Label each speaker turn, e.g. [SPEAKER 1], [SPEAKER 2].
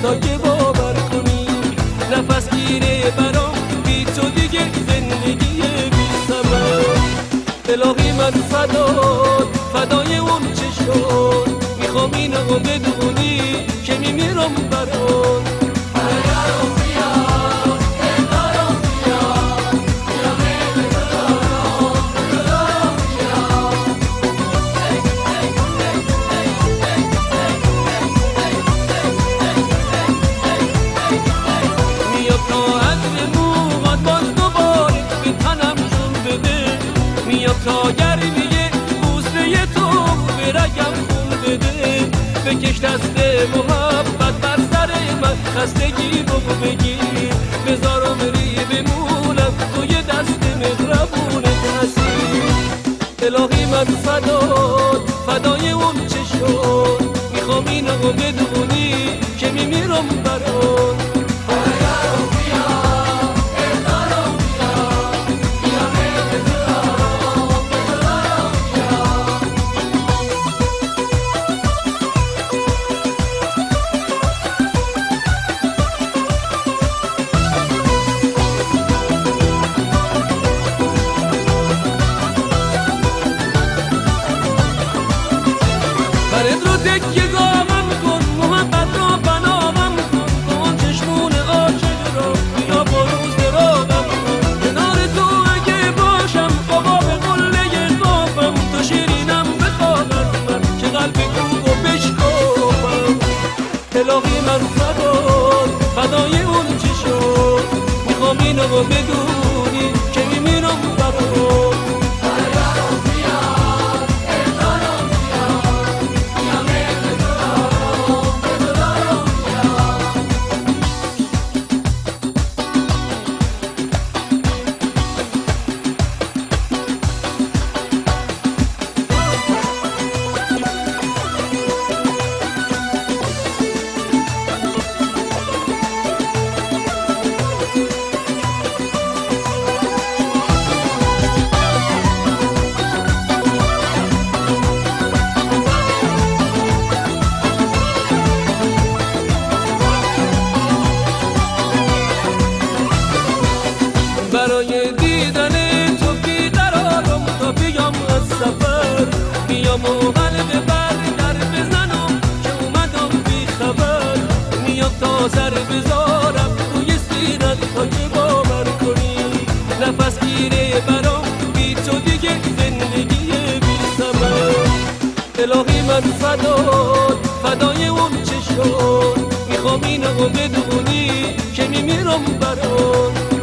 [SPEAKER 1] تا که باور کنی نفس گیره برام بی تو دیگه زندگی بی سبب. الهی من فدای اون چشم میخوام اینو بدونی که میمیرم برات. تا گرمیه بوسه تو برگم خون بده، بکش دست محبت بر سر من خستگی رو بگیر، بذارم ری بمونم توی دست مهربونت هستی. الهی من فدای اون چشم میخوام اینو بدونی که میمیرم برات. تکیه گامم کن محبت رو بنامم کن، کن چشمون عاشق رو بیا بروز راغم کن. کنار تو اگه باشم بابا به قله قافم، تو شیرینم بخواهد من که قلب کو و بشکافم. الهی من فدای اون چشم میخوام اینو بدونی که میمیرم برات. برای دیدن تو بیقرارم تا بیام از سفر، بیام و حلقه بر در بزنم که اومدم بی خبر. میام تا سر بذارم توی سینت تا که باور کنی نفس گیره برام بی تو دیگه زندگی بی سبب. الهی من فدای اون چشم میخوام اینو بدونی که میمیرم برات.